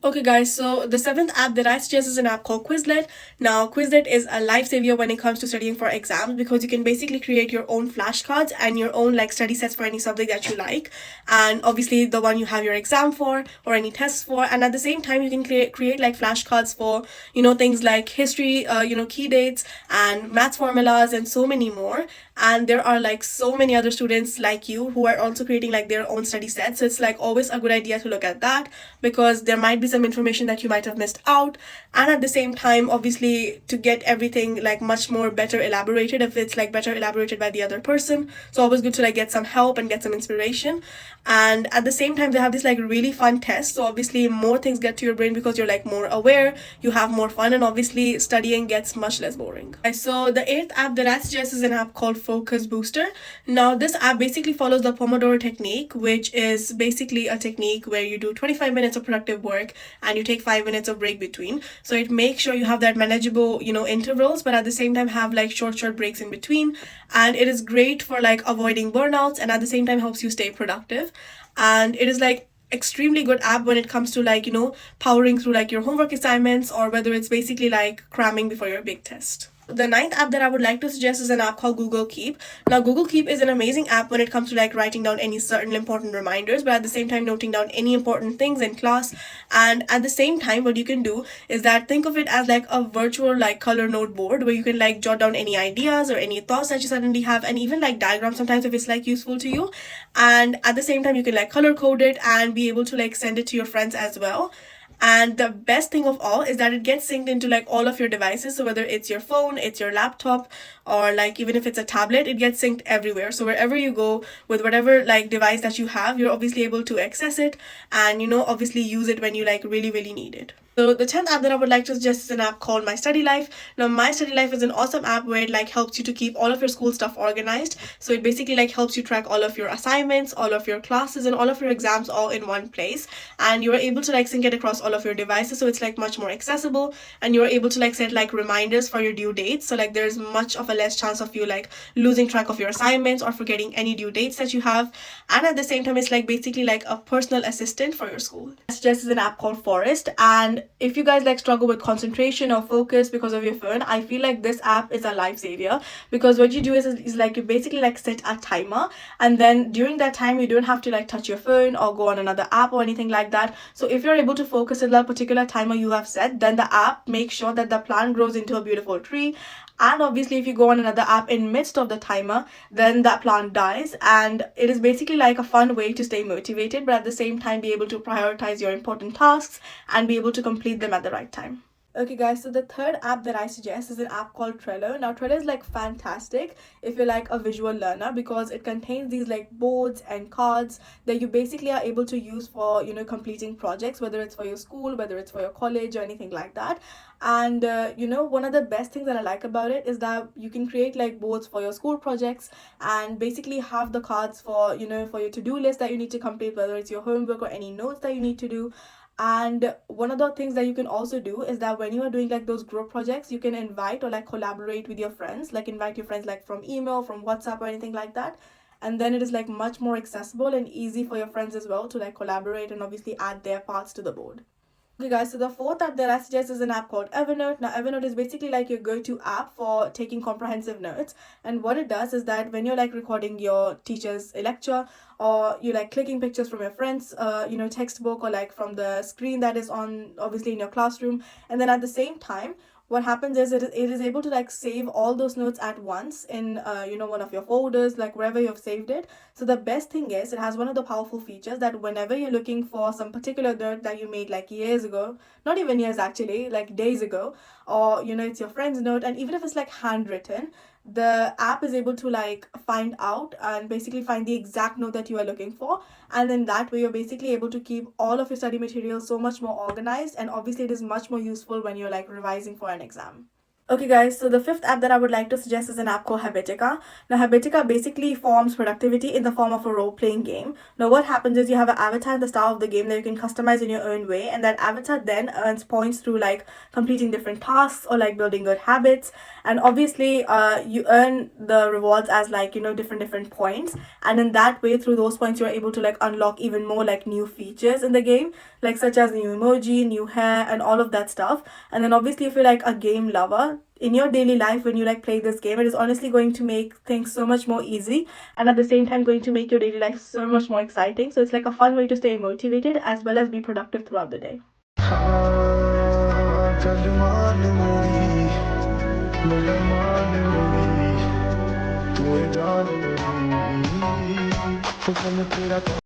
Okay, guys, so the seventh app that I suggest is an app called Quizlet. Now, Quizlet is a lifesaver when it comes to studying for exams because you can basically create your own flashcards and your own like study sets for any subject that you like, and obviously the one you have your exam for or any tests for. And at the same time, you can create like flashcards for things like history, key dates and maths formulas and so many more. And there are like so many other students like you who are also creating like their own study sets. So it's like always a good idea to look at that because there might be some information that you might have missed out. And at the same time, obviously, to get everything like much more better elaborated if it's like better elaborated by the other person. So always good to like get some help and get some inspiration. And at the same time, they have this like really fun test. So obviously more things get to your brain because you're like more aware, you have more fun, and obviously studying gets much less boring. So the eighth app that I suggest is an app called Focus Booster. Now this app basically follows the Pomodoro technique, which is basically a technique where you do 25 minutes of productive work and you take 5 minutes of break between. So it makes sure you have that manageable, intervals, but at the same time have like short breaks in between. And it is great for like avoiding burnouts and at the same time helps you stay productive. And it is like extremely good app when it comes to like powering through like your homework assignments or whether it's basically like cramming before your big test. The ninth app that I would like to suggest is an app called Google Keep. Now, Google Keep is an amazing app when it comes to like writing down any certain important reminders, but at the same time noting down any important things in class. And at the same time, what you can do is that think of it as like a virtual like color note board where you can like jot down any ideas or any thoughts that you suddenly have, and even like diagrams sometimes if it's like useful to you. And at the same time, you can like color code it and be able to like send it to your friends as well. And the best thing of all is that it gets synced into like all of your devices. So whether it's your phone, it's your laptop, or like even if it's a tablet, it gets synced everywhere. So wherever you go with whatever like device that you have, you're obviously able to access it and obviously use it when you like really need it. So the 10th app that I would like to suggest is an app called My Study Life. Now My Study Life is an awesome app where it like helps you to keep all of your school stuff organized. So it basically like helps you track all of your assignments, all of your classes and all of your exams all in one place. And you're able to like sync it across all of your devices. So it's like much more accessible and you're able to like set like reminders for your due dates. So like there's much of a less chance of you like losing track of your assignments or forgetting any due dates that you have. And at the same time, it's like basically like a personal assistant for your school. I suggest is an app called Forest. And if you guys like struggle with concentration or focus because of your phone, I feel like this app is a lifesaver because what you do is like you basically like set a timer, and then during that time you don't have to like touch your phone or go on another app or anything like that. So if you're able to focus in that particular timer you have set, then the app makes sure that the plant grows into a beautiful tree. And obviously if you go on another app in midst of the timer, then that plant dies. And it is basically like a fun way to stay motivated but at the same time be able to prioritize your important tasks and be able to complete them at the right time. Okay, guys, so the third app that I suggest is an app called Trello. Now, Trello is like fantastic if you're like a visual learner because it contains these like boards and cards that you basically are able to use for, completing projects, whether it's for your school, whether it's for your college or anything like that. And, one of the best things that I like about it is that you can create like boards for your school projects and basically have the cards for, for your to-do list that you need to complete, whether it's your homework or any notes that you need to do. And one of the things that you can also do is that when you are doing like those group projects, you can invite or like collaborate with your friends, like invite your friends like from email, from WhatsApp or anything like that. And then it is like much more accessible and easy for your friends as well to like collaborate and obviously add their parts to the board. Okay, guys, so the fourth app that I suggest is an app called Evernote. Now, Evernote is basically like your go-to app for taking comprehensive notes. And what it does is that when you're like recording your teacher's lecture or you like clicking pictures from your friend's, textbook or like from the screen that is on obviously in your classroom, and then at the same time, what happens is it is able to like save all those notes at once in one of your folders, like wherever you've saved it. So the best thing is it has one of the powerful features that whenever you're looking for some particular note that you made like years ago, not even years actually, like days ago, or it's your friend's note, and even if it's like handwritten, the app is able to like find out and basically find the exact note that you are looking for. And then that way you're basically able to keep all of your study material so much more organized, and obviously it is much more useful when you're like revising for an exam. Okay, guys, so the fifth app that I would like to suggest is an app called Habitica. Now, Habitica basically forms productivity in the form of a role playing game. Now, what happens is you have an avatar at the start of the game that you can customize in your own way, and that avatar then earns points through like completing different tasks or like building good habits. And obviously, you earn the rewards as like, different points. And in that way, through those points, you're able to like unlock even more like new features in the game, like such as new emoji, new hair, and all of that stuff. And then obviously, if you're like a game lover, in your daily life when you like play this game, it is honestly going to make things so much more easy, and at the same time going to make your daily life so much more exciting. So it's like a fun way to stay motivated as well as be productive throughout the day.